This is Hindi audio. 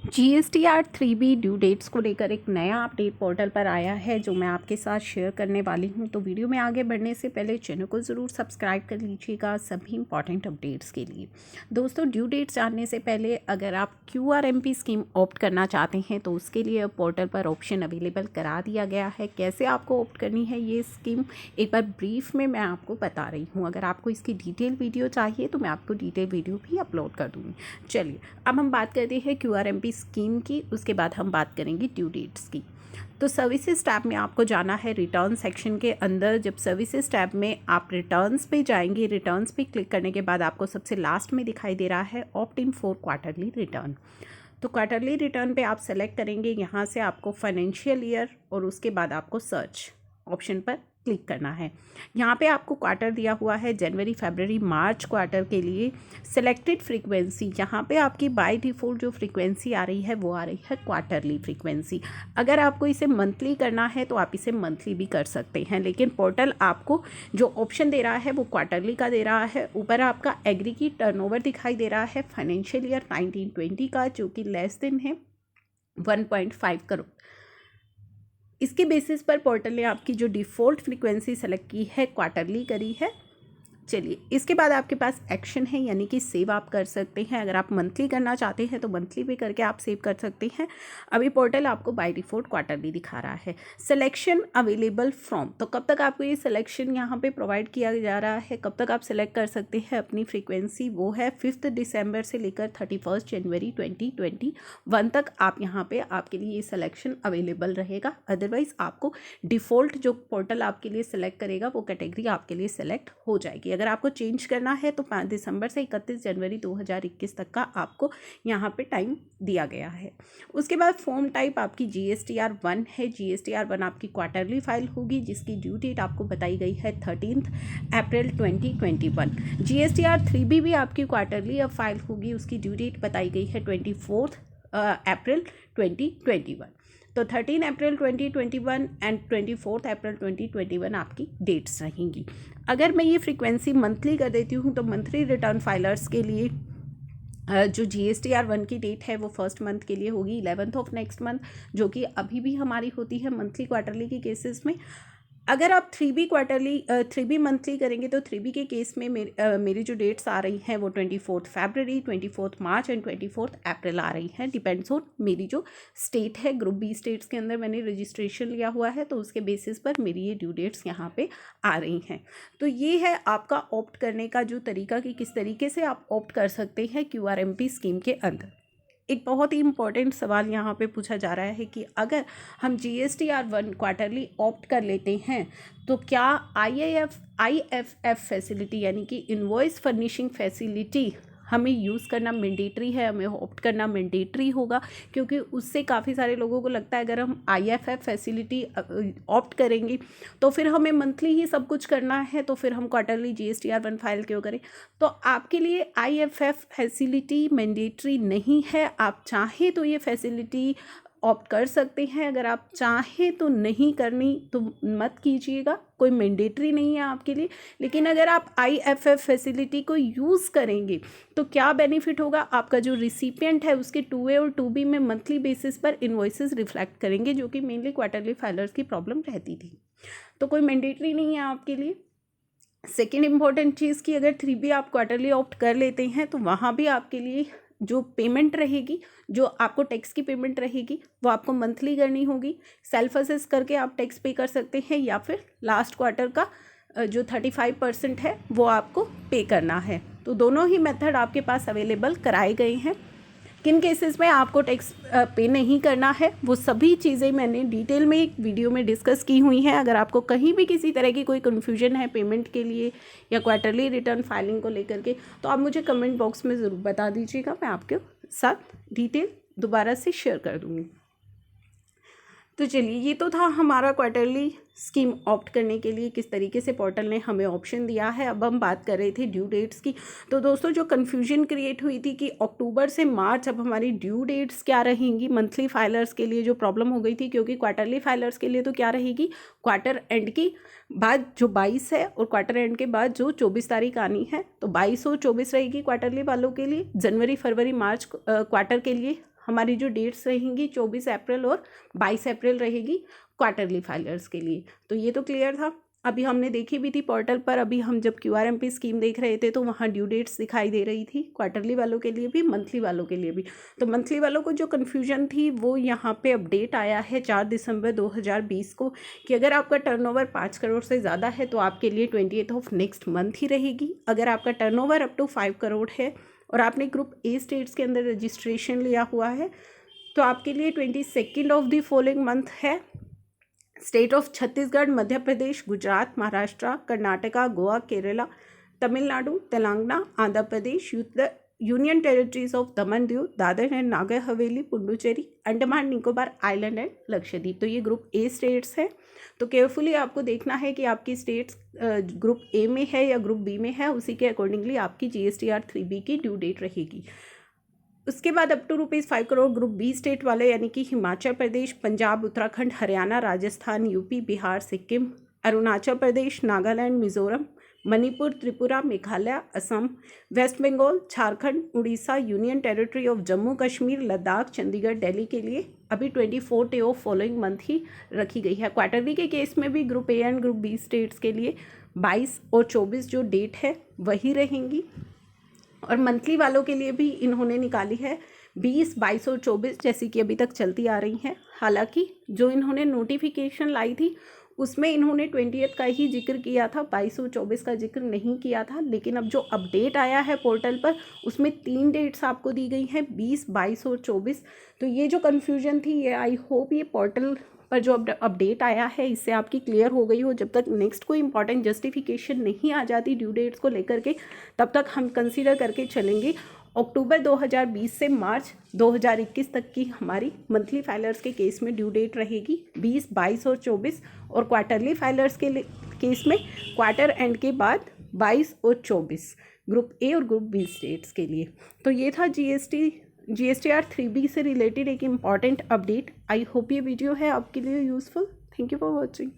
GSTR 3B ड्यू डेट्स को लेकर एक नया अपडेट पोर्टल पर आया है जो मैं आपके साथ शेयर करने वाली हूं। तो वीडियो में आगे बढ़ने से पहले चैनल को ज़रूर सब्सक्राइब कर लीजिएगा सभी इंपॉर्टेंट अपडेट्स के लिए। दोस्तों, ड्यू डेट्स जानने से पहले अगर आप QRMP स्कीम ऑप्ट करना चाहते हैं तो उसके लिए पोर्टल पर ऑप्शन अवेलेबल करा दिया गया है। कैसे आपको ऑप्ट करनी है ये स्कीम एक बार ब्रीफ में मैं आपको बता रही हूँ। अगर आपको इसकी डिटेल वीडियो चाहिए तो मैं आपको डिटेल वीडियो भी अपलोड कर दूँगी। चलिए, अब हम बात करते हैं QRMP स्कीम की, उसके बाद हम बात करेंगे ड्यू डेट्स की। तो सर्विसेज टैब में आपको जाना है रिटर्न सेक्शन के अंदर। जब सर्विसेज टैब में आप रिटर्न्स पे जाएंगे, रिटर्न्स पे क्लिक करने के बाद आपको सबसे लास्ट में दिखाई दे रहा है opt in for quarterly return. तो क्वार्टरली रिटर्न पे आप सेलेक्ट करेंगे। यहाँ से आपको फाइनेंशियल ईयर और उसके बाद आपको सर्च ऑप्शन पर क्लिक करना है। यहाँ पे आपको क्वार्टर दिया हुआ है जनवरी, फरवरी, मार्च क्वार्टर के लिए। सिलेक्टेड फ्रीक्वेंसी, यहाँ पे आपकी बाय डिफ़ॉल्ट जो फ्रीक्वेंसी आ रही है वो आ रही है क्वार्टरली फ्रीक्वेंसी। अगर आपको इसे मंथली करना है तो आप इसे मंथली भी कर सकते हैं, लेकिन पोर्टल आपको जो ऑप्शन दे रहा है वो क्वार्टरली का दे रहा है। ऊपर आपका एग्री की टर्नओवर दिखाई दे रहा है फाइनेंशियल ईयर 1920 का, जो कि लेस देन है 1.5 करोड़। इसके बेसिस पर पोर्टल ने आपकी जो डिफ़ॉल्ट फ्रीक्वेंसी सेलेक्ट की है क्वार्टरली करी है। चलिए, इसके बाद आपके पास एक्शन है, यानी कि सेव आप कर सकते हैं। अगर आप मंथली करना चाहते हैं तो मंथली भी करके आप सेव कर सकते हैं। अभी पोर्टल आपको बाय डिफ़ॉल्ट क्वार्टरली दिखा रहा है। सिलेक्शन अवेलेबल फ्रॉम, तो कब तक आपको ये सिलेक्शन यहाँ पे प्रोवाइड किया जा रहा है, कब तक आप सेलेक्ट कर सकते हैं अपनी फ्रीक्वेंसी, वो है 5 दिसंबर से लेकर 31 जनवरी 2021 तक आप यहाँ पे आपके लिए ये सिलेक्शन अवेलेबल रहेगा। अदरवाइज़ आपको डिफ़ॉल्ट जो पोर्टल आपके लिए सेलेक्ट करेगा वो कैटेगरी आपके लिए सेलेक्ट हो जाएगी। अगर आपको चेंज करना है तो 5 दिसंबर से 31 जनवरी 2021 तक का आपको यहाँ पे टाइम दिया गया है। उसके बाद फॉर्म टाइप आपकी GSTR 1 है। GSTR 1 आपकी क्वार्टरली फाइल होगी, जिसकी ड्यू डेट आपको बताई गई है 13 अप्रैल 2021। GSTR 3B भी आपकी क्वार्टरली अब फाइल होगी, उसकी ड्यू डेट बताई गई है 24 अप्रैल 2021। तो 13 अप्रैल 2021 एंड 24 अप्रैल 2021 आपकी डेट्स रहेंगी। अगर मैं ये फ्रीक्वेंसी मंथली कर देती हूँ तो मंथली रिटर्न फाइलर्स के लिए जो GSTR 1 की डेट है वो फर्स्ट मंथ के लिए होगी 11th ऑफ नेक्स्ट मंथ, जो कि अभी भी हमारी होती है मंथली क्वार्टरली के केसेस में। अगर आप 3B मंथली करेंगे तो 3B के केस में मेरी जो डेट्स आ रही हैं वो 24 फरवरी, 24 मार्च एंड 24 अप्रैल आ रही हैं। डिपेंड्स ऑन मेरी जो स्टेट है। ग्रुप बी स्टेट्स के अंदर मैंने रजिस्ट्रेशन लिया हुआ है तो उसके बेसिस पर मेरी ये ड्यू डेट्स यहाँ पे आ रही हैं। तो ये है आपका ऑप्ट करने का जो तरीका कि किस तरीके से आप ऑप्ट कर सकते हैं QRMP स्कीम के अंदर। एक बहुत ही इंपॉर्टेंट सवाल यहाँ पे पूछा जा रहा है कि अगर हम GSTR 1 क्वार्टरली ऑप्ट कर लेते हैं तो क्या IFF फैसिलिटी यानी कि इनवॉइस फर्निशिंग फैसिलिटी हमें यूज़ करना मैंडेटरी है, हमें ऑप्ट करना मैंडेटरी होगा? क्योंकि उससे काफ़ी सारे लोगों को लगता है अगर हम IFF फैसिलिटी ऑप्ट करेंगे तो फिर हमें मंथली ही सब कुछ करना है, तो फिर हम क्वार्टरली GSTR 1 फाइल क्यों करें? तो आपके लिए IFF फैसिलिटी मैंडेटरी नहीं है। आप चाहें तो ये फैसिलिटी ऑप्ट कर सकते हैं, अगर आप चाहें तो नहीं करनी तो मत कीजिएगा, कोई मैंडेटरी नहीं है आपके लिए। लेकिन अगर आप IFF फैसिलिटी को यूज़ करेंगे तो क्या बेनिफिट होगा? आपका जो रिसिपिएंट है उसके 2A और 2B में मंथली बेसिस पर इन्वॉइसेस रिफ्लेक्ट करेंगे, जो कि मेनली क्वार्टरली फाइलर्स की प्रॉब्लम रहती थी। तो कोई मैंडेटरी नहीं है आपके लिए। सेकेंड इम्पॉर्टेंट चीज़ कि अगर 3B आप क्वार्टरली ऑप्ट कर लेते हैं तो वहाँ भी आपके लिए जो पेमेंट रहेगी, जो आपको टैक्स की पेमेंट रहेगी वो आपको मंथली करनी होगी। सेल्फ असेस करके आप टैक्स पे कर सकते हैं या फिर लास्ट क्वार्टर का जो 35% है वो आपको पे करना है। तो दोनों ही मेथड आपके पास अवेलेबल कराए गए हैं। किन केसेस में आपको टैक्स पे नहीं करना है वो सभी चीज़ें मैंने डिटेल में एक वीडियो में डिस्कस की हुई हैं। अगर आपको कहीं भी किसी तरह की कोई कन्फ्यूजन है पेमेंट के लिए या क्वार्टरली रिटर्न फाइलिंग को लेकर के, तो आप मुझे कमेंट बॉक्स में ज़रूर बता दीजिएगा, मैं आपके साथ डिटेल दोबारा से शेयर कर दूँगी। तो चलिए, ये तो था हमारा क्वार्टरली स्कीम ऑप्ट करने के लिए किस तरीके से पोर्टल ने हमें ऑप्शन दिया है। अब हम बात कर रहे थे ड्यू डेट्स की। तो दोस्तों, जो कन्फ्यूजन क्रिएट हुई थी कि अक्टूबर से मार्च अब हमारी ड्यू डेट्स क्या रहेंगी मंथली फाइलर्स के लिए, जो प्रॉब्लम हो गई थी, क्योंकि क्वार्टरली फाइलर्स के लिए तो क्या रहेगी, क्वार्टर एंड की बाद जो 22 है और क्वार्टर एंड के बाद जो 24 तारीख आनी है, तो 22 और 24 रहेगी क्वार्टरली वालों के लिए। जनवरी, फरवरी, मार्च क्वार्टर के लिए हमारी जो डेट्स रहेंगी 24 अप्रैल और 22 अप्रैल रहेगी क्वार्टरली फाइलर्स के लिए। तो ये तो क्लियर था। अभी हमने देखी भी थी पोर्टल पर, अभी हम जब QRMP स्कीम देख रहे थे तो वहाँ ड्यू डेट्स दिखाई दे रही थी क्वार्टरली वालों के लिए भी, मंथली वालों के लिए भी। तो मंथली वालों को जो कन्फ्यूजन थी वो यहाँ पे अपडेट आया है 4 दिसंबर 2020 को कि अगर आपका टर्नओवर 5 करोड़ से ज़्यादा है तो आपके लिए 28 ऑफ नेक्स्ट मंथ ही रहेगी। अगर आपका टर्नओवर अप टू 5 करोड़ है और आपने ग्रुप ए स्टेट्स के अंदर रजिस्ट्रेशन लिया हुआ है तो आपके लिए 22 ऑफ द फॉलोइंग मंथ है। State of Chhattisgarh, Madhya Pradesh, Gujarat, Maharashtra, Karnataka, Goa, Kerala, Tamil Nadu, Telangana, Andhra Pradesh, union territories of Daman Diu, Dadar and Nagar Haveli, Puducherry, Andaman Nicobar island and Lakshadweep. तो ये ग्रुप ए स्टेट्स है। तो केयरफुली आपको देखना है कि आपकी स्टेट्स ग्रुप ए में है या ग्रुप बी में है, उसी के अकॉर्डिंगली आपकी GSTR 3B की ड्यू डेट रहेगी। उसके बाद up to ₹5 crore group B state वाले यानी कि Himachal Pradesh, Punjab, Uttarakhand, Haryana, Rajasthan, UP, Bihar, Sikkim, Arunachal Pradesh, Nagaland, Mizoram, Manipur, Tripura, Meghalaya, Assam, West Bengal, Jharkhand, Orissa, union territory of Jammu Kashmir, Ladakh, Chandigarh, Delhi के लिए अभी 24 डे ऑफ फॉलोइंग मंथ ही रखी गई है। क्वार्टरली के केस में भी group A and group B states के लिए 22 और 24 जो डेट है वही रहेंगी, और मंथली वालों के लिए भी इन्होंने निकाली है 20, 22 और 24 जैसी कि अभी तक चलती आ रही हैं। हालांकि जो इन्होंने नोटिफिकेशन लाई थी उसमें इन्होंने 20 का ही जिक्र किया था, 22 और 24 का जिक्र नहीं किया था। लेकिन अब जो अपडेट आया है पोर्टल पर उसमें 3 डेट्स आपको दी गई हैं, 20, 22 और 24। तो ये जो कन्फ्यूजन थी ये आई होप ये पोर्टल पर जो अपडेट आया है इससे आपकी क्लियर हो गई हो। जब तक नेक्स्ट कोई इंपॉर्टेंट जस्टिफिकेशन नहीं आ जाती ड्यू डेट्स को लेकर के, तब तक हम कंसीडर करके चलेंगे अक्टूबर 2020 से मार्च 2021 तक की हमारी मंथली फाइलर्स के केस में ड्यू डेट रहेगी 20, 22 और 24, और क्वार्टरली फाइलर्स के केस में क्वार्टर एंड के बाद 22 और 24 ग्रुप ए और ग्रुप बी स्टेट्स के लिए। तो ये था GSTR 3B से रिलेटेड एक इम्पॉर्टेंट अपडेट। आई होप ये वीडियो है आपके लिए useful. Thank you for watching.